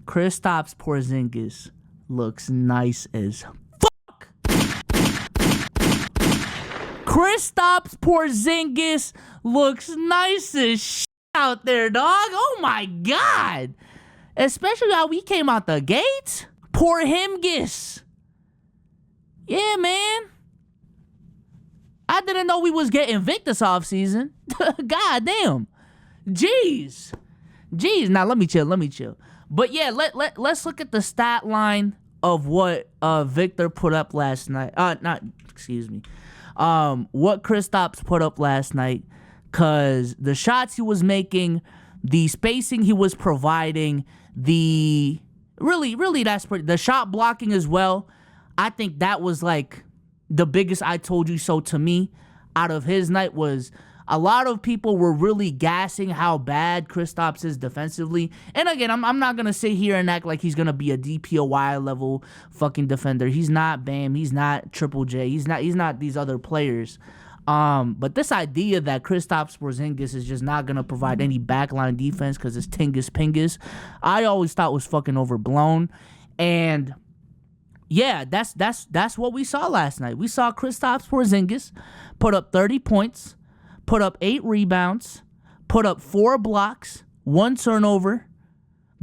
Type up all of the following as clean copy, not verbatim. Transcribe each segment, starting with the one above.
Kristaps Porzingis looks nice as fuck. Kristaps Porzingis looks nice as shit out there, dog. Oh my God. Especially how we came out the gate. Porzingis. Yeah, man. I didn't know we was getting Vic this offseason. God damn. Jeez. Now let me chill. But yeah, let's look at the stat line of what Victor put up last night. What Kristaps put up last night. Cause the shots he was making, the spacing he was providing, the shot blocking as well. I think that was like the biggest I told you so to me out of his night. Was a lot of people were really gassing how bad Kristaps is defensively. And again, I'm not going to sit here and act like he's going to be a DPOY level fucking defender. He's not Bam. He's not Triple J. He's not these other players. But this idea that Kristaps Porzingis is just not going to provide any backline defense because it's Tingus Pingus, I always thought was fucking overblown. And yeah, that's what we saw last night. We saw Kristaps Porzingis put up 30 points, put up 8 rebounds, put up 4 blocks, 1 turnover,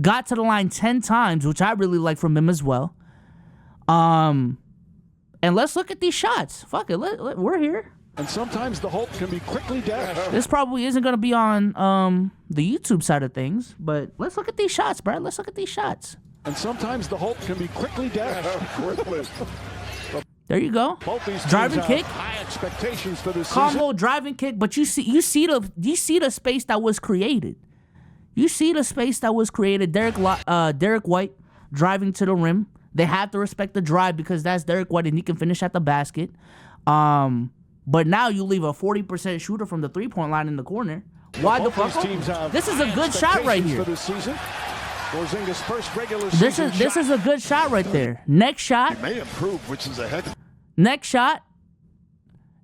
got to the line 10 times, which I really like from him as well. And let's look at these shots. Fuck it, we're here. And sometimes the hope can be quickly dashed. This probably isn't going to be on the YouTube side of things, but let's look at these shots, bro. Let's look at these shots. And sometimes the hope can be quickly dashed. There you go. Both these driving kick. High expectations for this combo season. Driving kick, but you see the space that was created. You see the space that was created. Derek White driving to the rim. They have to respect the drive because that's Derek White and he can finish at the basket. But now you leave a 40% shooter from the 3-point line in the corner. Why the fuck? This is a good shot right here. This first regular this is a good shot right there. Next shot. He may improve, which is a heck. Next shot.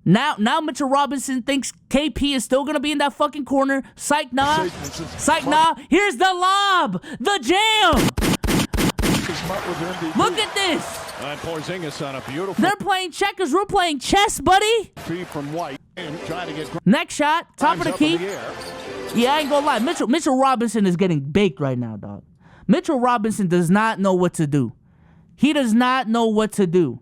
Now Mitchell Robinson thinks KP is still gonna be in that fucking corner. Psych nah. Here's the lob. The jam. Look at this. And Porzingis on a beautiful. They're playing checkers. We're playing chess, buddy. Three from White and trying to get. Next shot, top of the key. Yeah, I ain't gonna lie. Mitchell Robinson is getting baked right now, dog. Mitchell Robinson does not know what to do. He does not know what to do.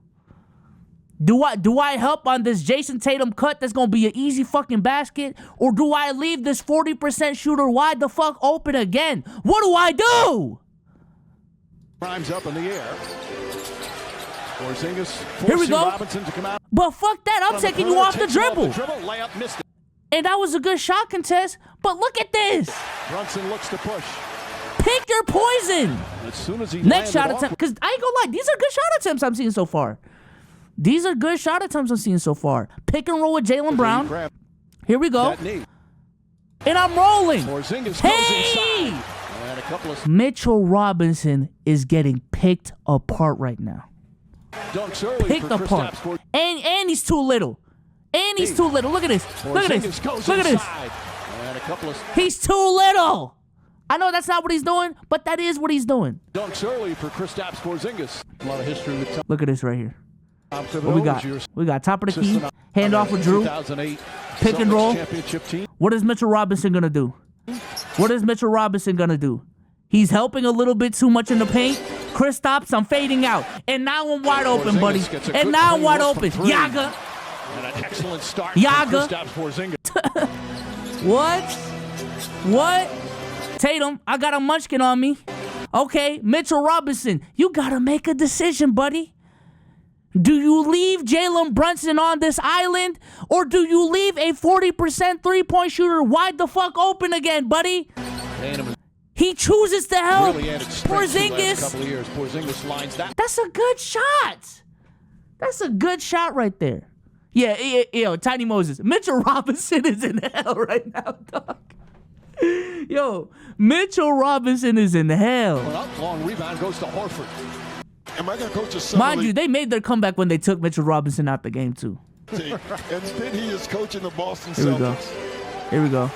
Do I help on this Jason Tatum cut that's gonna be an easy fucking basket, or do I leave this 40% shooter wide the fuck open again? What do I do? Prime's up in the air. Porzingis here we go. Robinson to come out. But fuck that, I'm taking you off the dribble. Layup missed it. And that was a good shot contest, but look at this. Brunson looks to push. Pick your poison. As soon as he next shot attempt, because I ain't gonna lie, these are good shot attempts I'm seeing so far. Pick and roll with Jaylen Brown. Here we go. And I'm rolling. Hey! Mitchell Robinson is getting picked apart right now. Picked apart. And he's too little. Look at this. He's too little. I know that's not what he's doing, but that is what he's doing. Dunks early for Kristaps Porzingis. A lot of history with. Look at this right here. What we got? We got top of the key. Hand off with Drew. Pick and roll. What is Mitchell Robinson going to do? He's helping a little bit too much in the paint. Kristaps, I'm fading out. And now I'm wide open, buddy. And now I'm wide open. Yaga. And an excellent start. Yaga. What? Tatum, I got a munchkin on me. Okay, Mitchell Robinson, you got to make a decision, buddy. Do you leave Jalen Brunson on this island, or do you leave a 40% three-point shooter wide the fuck open again, buddy? He chooses to help Porzingis. That's a good shot. That's a good shot right there. Yeah, Tiny Moses. Mitchell Robinson is in hell right now, dog. Yo, Mitchell Robinson is in hell. Long rebound goes to Horford. Am I going to coach a summer Mind you, they made their comeback when they took Mitchell Robinson out the game, too. And then he is coaching the Boston Celtics. Here we go.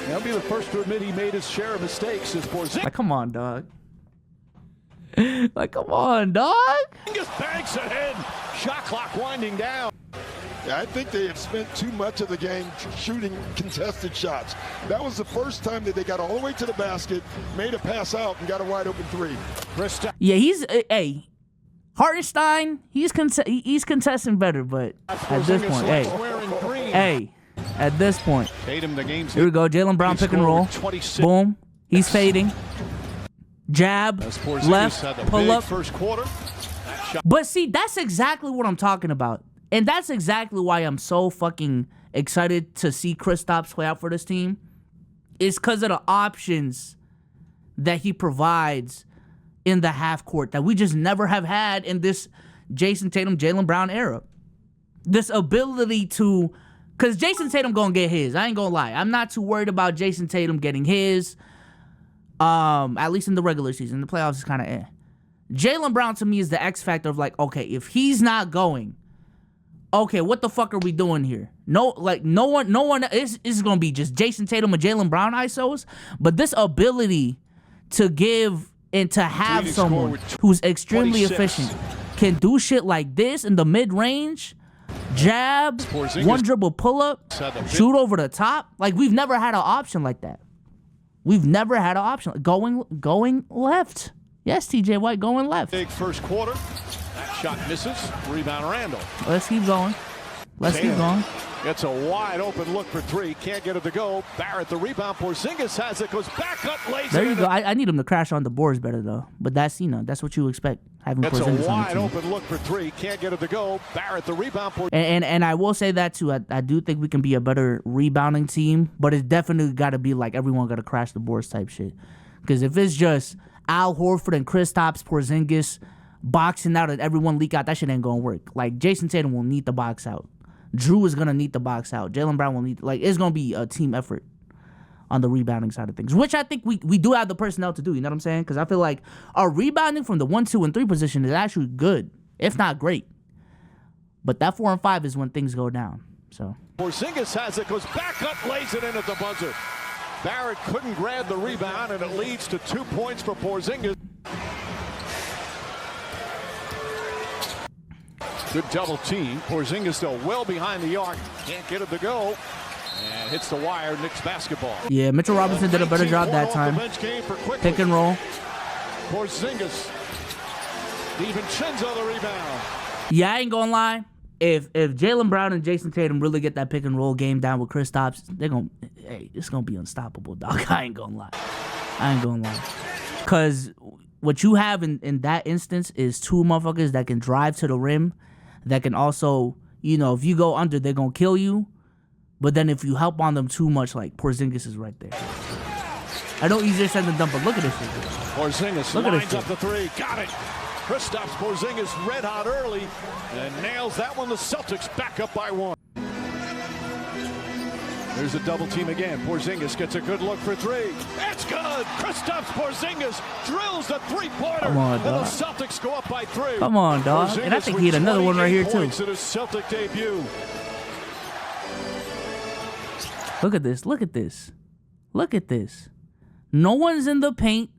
He'll be the first to admit he made his share of mistakes as Porzingis. Like, come on, dog. Like, come on, dog. Just banks ahead. Shot clock winding down. Yeah, I think they have spent too much of the game shooting contested shots. That was the first time that they got all the way to the basket, made a pass out, and got a wide open three. Yeah, he's Hartenstein. He's contesting better, but at this point, at this point, Tatum, the game's here we go. Jaylen Brown pick and roll. 26. Boom. He's fading. Jab, left, pull up. First quarter. But see, that's exactly what I'm talking about. And that's exactly why I'm so fucking excited to see Kristaps play out for this team. It's because of the options that he provides in the half court that we just never have had in this Jason Tatum, Jaylen Brown era. This ability to... Because Jason Tatum gonna get his. I ain't gonna lie. I'm not too worried about Jason Tatum getting his. At least in the regular season. The playoffs is kind of eh. Jaylen Brown to me is the X factor of like, okay, if he's not going... Okay, what the fuck are we doing here? No one is gonna be just Jason Tatum and Jaylen Brown ISOs, but this ability to give and to have someone who's extremely efficient can do shit like this in the mid-range, jab, one dribble pull-up, shoot over the top. Like, we've never had an option like that. We've never had an option going left. Yes, TJ White going left. Big first quarter. Shot misses. Rebound Randall. Let's keep going. Keep going. Gets a wide open look for three. Can't get it to go. Barrett the rebound. Porzingis has it. Goes back up. Lays there it you go. I need him to crash on the boards better though. But that's that's what you expect having Gets Porzingis a wide on the team. open look for three. Can't get it to go. Barrett the rebound. And I will say that too. I do think we can be a better rebounding team, but it's definitely got to be like everyone got to crash the boards type shit. Because if it's just Al Horford and Kristaps Porzingis boxing out and everyone leak out, that shit ain't gonna work. Like, Jason Tatum will need the box out. Drew is gonna need the box out. Jaylen Brown will need, like, it's gonna be a team effort on the rebounding side of things, which I think we do have the personnel to do. You know what I'm saying? Because I feel like our rebounding from the 1, 2, and 3 position is actually good, if not great. But that 4 and 5 is when things go down. So Porzingis has it. Goes back up. Lays it in at the buzzer. Barrett couldn't grab the rebound, and it leads to 2 points for Porzingis. Good double team. Porzingis still well behind the arc. Can't get it to go. And hits the wire. Knicks basketball. Yeah, Mitchell Robinson did a better job that time. Pick and roll. Porzingis. DiVincenzo the rebound. Yeah, I ain't gonna lie. If Jaylen Brown and Jason Tatum really get that pick and roll game down with Kristaps, it's gonna be unstoppable, dog. I ain't gonna lie. Cause what you have in that instance is two motherfuckers that can drive to the rim, that can also, if you go under, they're gonna kill you. But then if you help on them too much, like Porzingis is right there. I know easier said than done, but look at this shit. Porzingis lines up the three. Got it. Kristaps Porzingis red hot early and nails that one. The Celtics back up by 1. There's a double team again. Porzingis gets a good look for three. That's good. Kristaps Porzingis drills the three-pointer. Come on, and the dog. Celtics go up by 3. Come on, dog. And I think he had another one right here, too. In his Celtic debut. Look at this. Look at this. Look at this. No one's in the paint.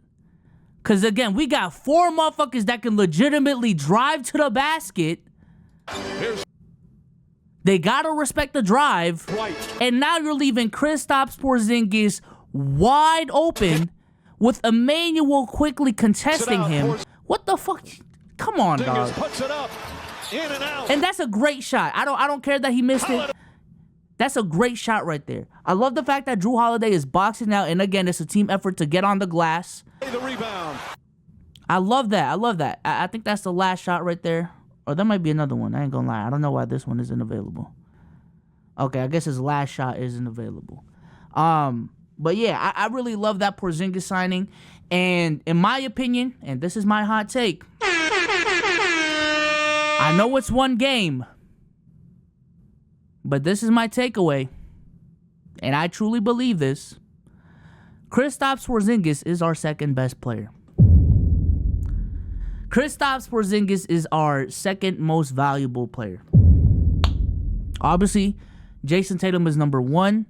Because, again, we got 4 motherfuckers that can legitimately drive to the basket. They got to respect the drive. Right. And now you're leaving Kristaps Porzingis wide open with Emmanuel quickly contesting him. What the fuck? Come on, dog. Puts it up. In and out. And that's a great shot. I don't care that he missed it. That's a great shot right there. I love the fact that Drew Holiday is boxing out, and again, it's a team effort to get on the glass. The rebound. I love that. I think that's the last shot right there. Or there might be another one. I ain't gonna lie. I don't know why this one isn't available. Okay, I guess his last shot isn't available. But yeah, I really love that Porzingis signing. And in my opinion, and this is my hot take, I know it's one game, but this is my takeaway, and I truly believe this. Kristaps Porzingis is our second best player. Kristaps Porzingis is our second most valuable player. Obviously, Jason Tatum is number 1,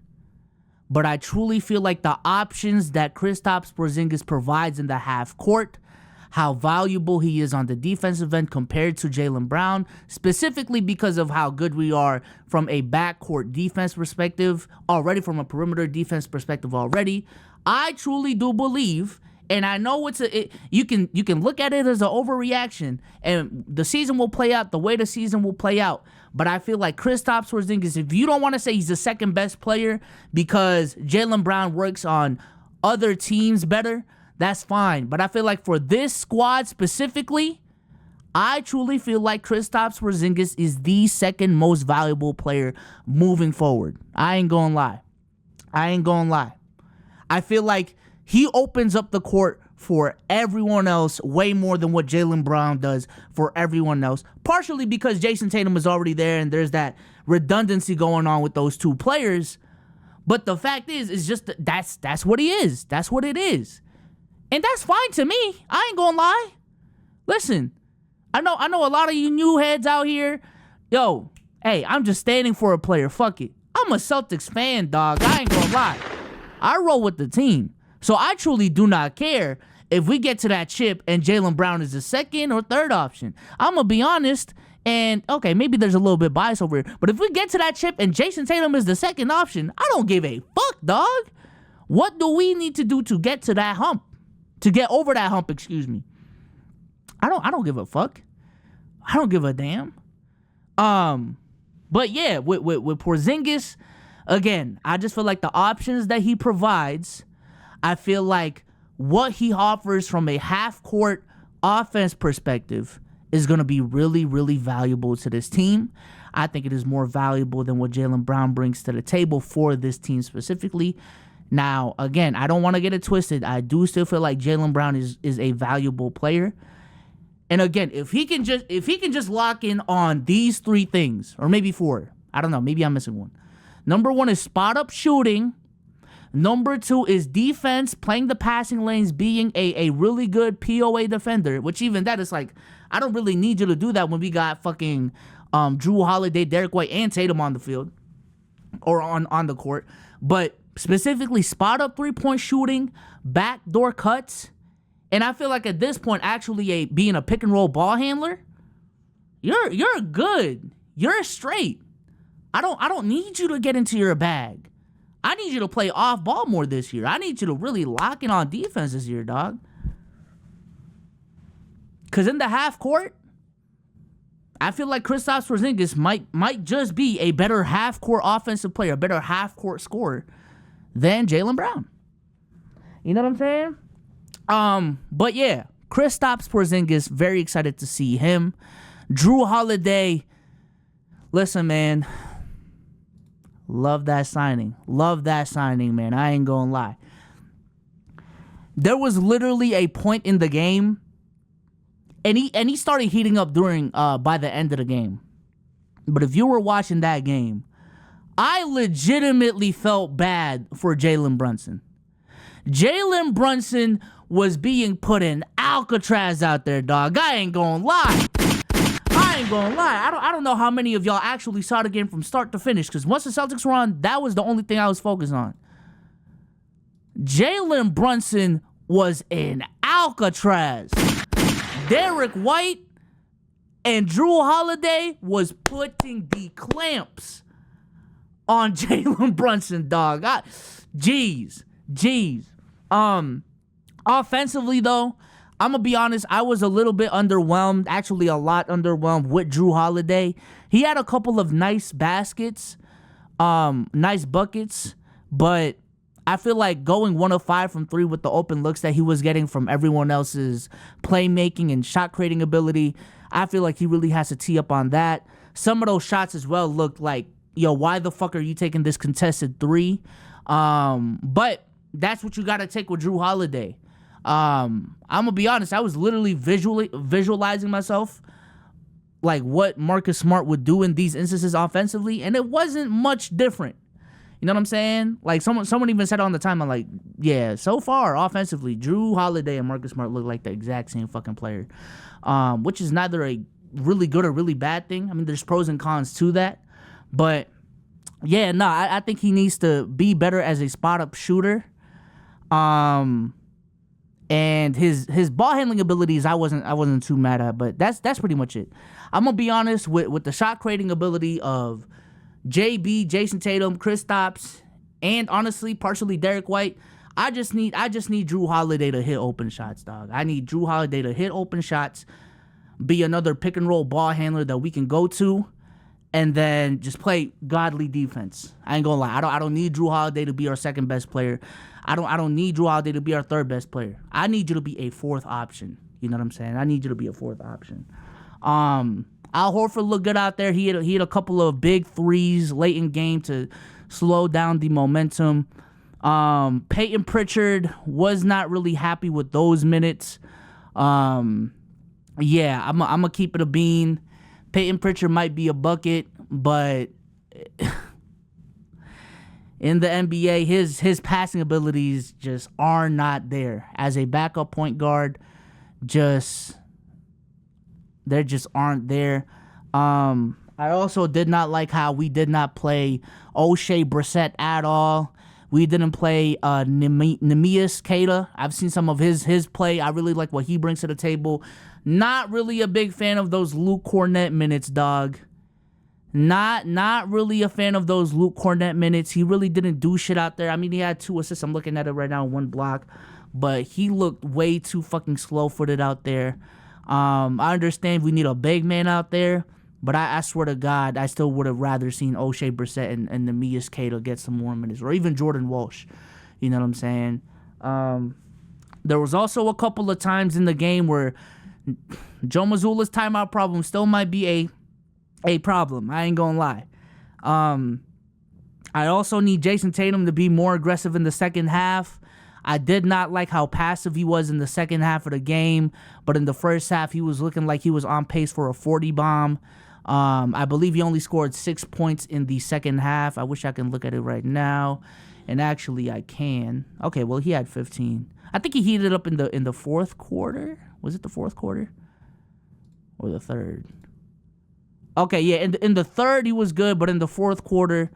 but I truly feel like the options that Kristaps Porzingis provides in the half court, how valuable he is on the defensive end compared to Jaylen Brown, specifically because of how good we are from a backcourt defense perspective, already from a perimeter defense perspective already. I truly do believe, and I know you can look at it as an overreaction, and the season will play out the way the season will play out. But I feel like Kristaps Porzingis, if you don't want to say he's the second best player because Jaylen Brown works on other teams better, that's fine. But I feel like for this squad specifically, I truly feel like Kristaps Porzingis is the second most valuable player moving forward. I ain't gonna lie. I feel like he opens up the court for everyone else way more than what Jaylen Brown does for everyone else. Partially because Jason Tatum is already there and there's that redundancy going on with those two players. But the fact is just that's what he is. That's what it is. And that's fine to me. I ain't gonna lie. Listen, I know a lot of you new heads out here. Yo, hey, I'm just standing for a player. Fuck it. I'm a Celtics fan, dog. I ain't gonna lie. I roll with the team. So I truly do not care if we get to that chip and Jaylen Brown is the second or third option. I'm gonna be honest. And, okay, maybe there's a little bit bias over here. But if we get to that chip and Jason Tatum is the second option, I don't give a fuck, dog. What do we need to do to get to that hump? To get over that hump, excuse me. I don't give a fuck. I don't give a damn. But yeah, with Porzingis, again, I just feel like the options that he provides, I feel like what he offers from a half-court offense perspective is going to be really, really valuable to this team. I think it is more valuable than what Jaylen Brown brings to the table for this team specifically. Now, again, I don't want to get it twisted. I do still feel like Jaylen Brown is a valuable player. And again, if he can just lock in on these three things, or maybe four, I don't know, maybe I'm missing one. Number one is spot up shooting. Number two is defense, playing the passing lanes, being a really good POA defender, which even that is like, I don't really need you to do that when we got fucking Drew Holiday, Derek White, and Tatum on the field or on the court. But specifically spot up 3-point shooting, backdoor cuts, and I feel like at this point, actually being a pick and roll ball handler, you're good. You're straight. I don't need you to get into your bag. I need you to play off ball more this year. I need you to really lock in on defense this year, dog. Because in the half court, I feel like Kristaps Porzingis might just be a better half court offensive player, a better half court scorer than Jaylen Brown. You know what I'm saying? But yeah, Kristaps Porzingis, very excited to see him. Drew Holiday, listen, man. Love that signing. Love that signing, man. I ain't gonna lie. There was literally a point in the game, and he started heating up during by the end of the game. But if you were watching that game, I legitimately felt bad for Jalen Brunson. Jalen Brunson was being put in Alcatraz out there, dog. I ain't gonna lie. I don't know how many of y'all actually saw the game from start to finish, because once the Celtics were on, that was the only thing I was focused on. Jalen Brunson was in Alcatraz. Derek White and Drew Holiday was putting the clamps on Jalen Brunson, dog. Jeez. Offensively, though, I'm going to be honest, I was a little bit underwhelmed, actually a lot underwhelmed with Drew Holiday. He had a couple of nice baskets, nice buckets, but I feel like going 1 of 5 from 3 with the open looks that he was getting from everyone else's playmaking and shot creating ability, I feel like he really has to tee up on that. Some of those shots as well looked like, yo, why the fuck are you taking this contested 3? But that's what you got to take with Drew Holiday. I'm gonna be honest, I was literally visualizing myself like what Marcus Smart would do in these instances offensively, and it wasn't much different. You know what I'm saying? Like someone even said on the time, I'm like, yeah, so far offensively, Drew Holiday and Marcus Smart look like the exact same fucking player, which is neither a really good or really bad thing. I mean, there's pros and cons to that, but yeah, no, I think he needs to be better as a spot up shooter. And his ball handling abilities, I wasn't too mad at, but that's pretty much it. I'm gonna be honest with the shot creating ability of JB, Jason Tatum, Kristaps, and honestly, partially Derek White. I just need Drew Holiday to hit open shots, dog. I need Drew Holiday to hit open shots, be another pick and roll ball handler that we can go to, and then just play godly defense. I ain't gonna lie. I don't need Drew Holiday to be our second best player. I don't need Drew Holiday to be our third best player. I need you to be a fourth option. You know what I'm saying? I need you to be a fourth option. Al Horford looked good out there. He had a couple of big threes late in game to slow down the momentum. Peyton Pritchard was not really happy with those minutes. Yeah, I'm gonna keep it a bean. Peyton Pritchard might be a bucket, but in the NBA, his passing abilities just are not there. As a backup point guard, they just aren't there. I also did not like how we did not play O'Shea Brissett at all. We didn't play Neemias Queta. I've seen some of his play. I really like what he brings to the table. Not really a big fan of those Luke Cornett minutes, dog. Not really a fan of those Luke Cornett minutes. He really didn't do shit out there. I mean, he had 2 assists. I'm looking at it right now, 1 block. But he looked way too fucking slow-footed out there. I understand we need a big man out there, but I swear to God, I still would have rather seen O'Shea Brissett and Neemias Queta get some more minutes, or even Jordan Walsh. You know what I'm saying? There was also a couple of times in the game where Joe Mazzulla's timeout problem still might be a problem. I ain't gonna lie. I also need Jason Tatum to be more aggressive in the second half. I did not like how passive he was in the second half of the game, but in the first half, he was looking like he was on pace for a 40 bomb. I believe he only scored 6 points in the second half. I wish I can look at it right now, and actually I can. Okay, well, he had 15. I think he heated up in the fourth quarter. Was it the fourth quarter or the third? Okay, yeah, in the third he was good, but in the fourth quarter,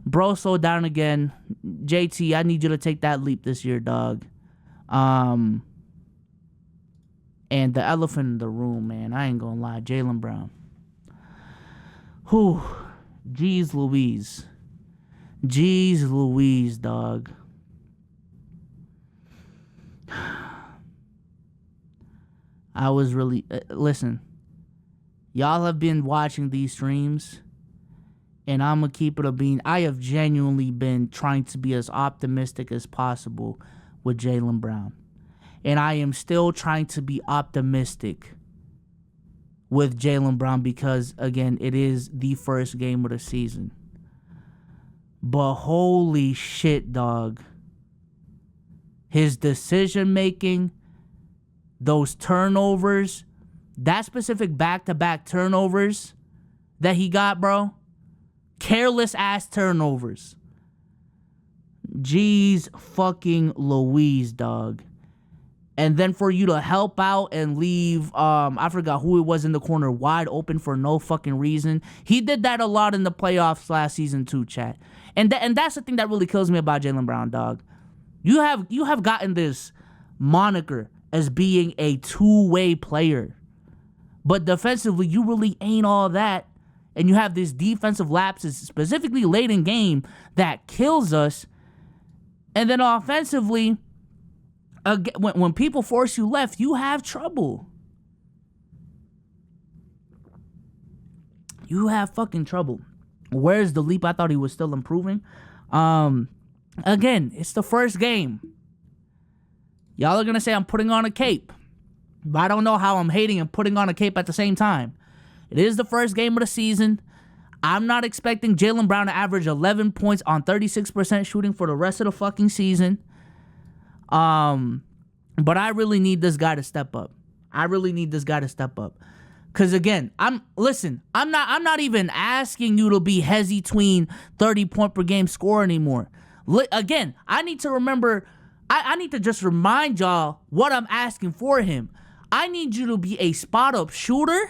bro slowed down again. JT, I need you to take that leap this year, dog. And the elephant in the room, man, I ain't gonna lie, Jaylen Brown. Whew. Jeez Louise. Jeez Louise, dog. I was really... listen. Y'all have been watching these streams, and I'm going to keep it a bean. I have genuinely been trying to be as optimistic as possible with Jaylen Brown. And I am still trying to be optimistic with Jaylen Brown because, again, it is the first game of the season. But holy shit, dog. His decision-making, those turnovers, that specific back-to-back turnovers that he got, bro. Careless-ass turnovers. Jeez fucking Louise, dog. And then for you to help out and leave, I forgot who it was in the corner, wide open for no fucking reason. He did that a lot in the playoffs last season too, chat. And that's the thing that really kills me about Jaylen Brown, dog. You have gotten this moniker as being a two-way player. But defensively, you really ain't all that. And you have this defensive lapses, specifically late in game, that kills us. And then offensively, when people force you left, you have trouble. You have fucking trouble. Where's the leap? I thought he was still improving. Again, it's the first game. Y'all are going to say I'm putting on a cape. But I don't know how I'm hating and putting on a cape at the same time. It is the first game of the season. I'm not expecting Jaylen Brown to average 11 points on 36% shooting for the rest of the fucking season. But I really need this guy to step up. Cause again, I'm not even asking you to be Hezzy Tween 30-point per game scorer anymore. Again, I need to remember. I need to just remind y'all what I'm asking for him. I need you to be a spot-up shooter,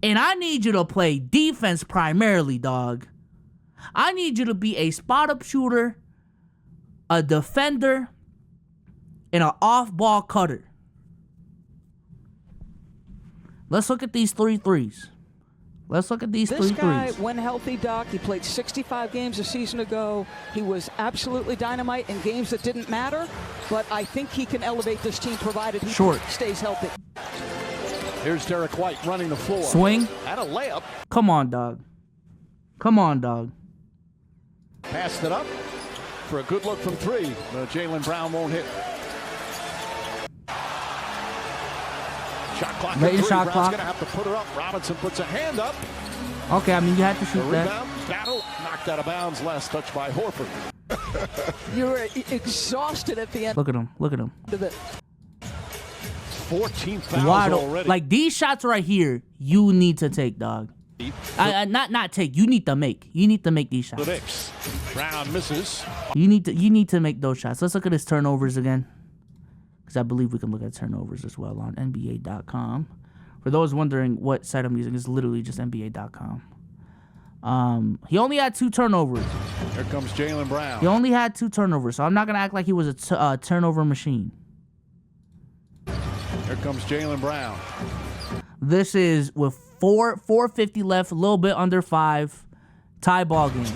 and I need you to play defense primarily, dog. I need you to be a spot-up shooter, a defender, and an off-ball cutter. Let's look at these 3 threes. Let's look at these 3 threes. This guy, threes. when healthy, Doc, he played 65 games a season ago. He was absolutely dynamite in games that didn't matter, but I think he can elevate this team provided he stays healthy. Here's Derek White running the floor. Swing. And a layup. Come on, dog. Come on, dog. Passed it up for a good look from 3. Jaylen Brown won't hit. Shot clock. Shot clock. Gonna have to put her up. Robinson puts a hand up. Okay, I mean, you had to shoot that. Rebound, battle, knocked out of bounds. Last touch by Horford. You were exhausted at the end. Look at him. Look at him. 14 fouls already. Like, these shots right here, you need to take, dog. Not take. You need to make. You need to make these shots. The Knicks. Brown misses. You need to make those shots. Let's look at his turnovers again, because I believe we can look at turnovers as well on NBA.com. For those wondering what site I'm using, it's literally just NBA.com. He only had 2 turnovers. Here comes Jaylen Brown. He only had 2 turnovers, so I'm not gonna act like he was a turnover machine. Here comes Jaylen Brown. This is with 4:50 left, a little bit under 5, tie ball game.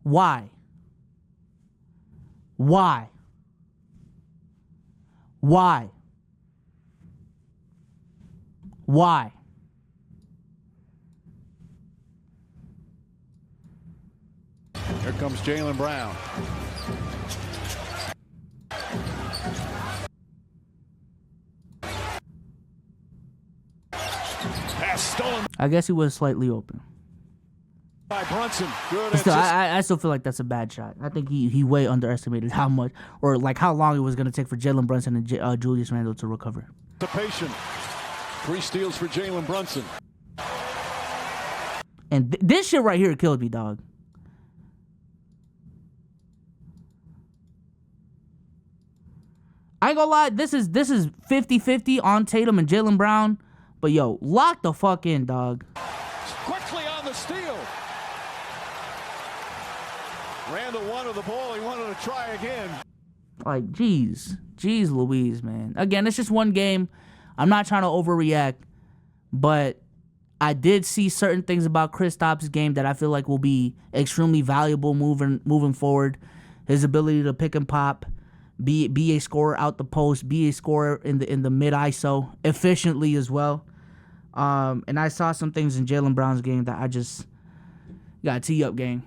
Why? Why? Why? Why? Here comes Jaylen Brown. Pass stolen I guess he was slightly open. by Brunson. Good. Still, I still feel like that's a bad shot. I think he way underestimated how much, or like how long it was going to take for Jalen Brunson and Julius Randle to recover. Anticipation. 3 steals for Jalen Brunson. And this shit right here killed me, dog. I ain't gonna lie, this is 50-50 on Tatum and Jaylen Brown. But yo, lock the fuck in, dog. Quickly on the steal. Randall wanted the ball. He wanted to try again. Like, jeez Louise, man. Again, it's just one game. I'm not trying to overreact, but I did see certain things about Kristaps' game that I feel like will be extremely valuable moving forward. His ability to pick and pop, be a scorer out the post, be a scorer in the mid ISO efficiently as well. And I saw some things in Jaylen Brown's game that I just got tee up, gang.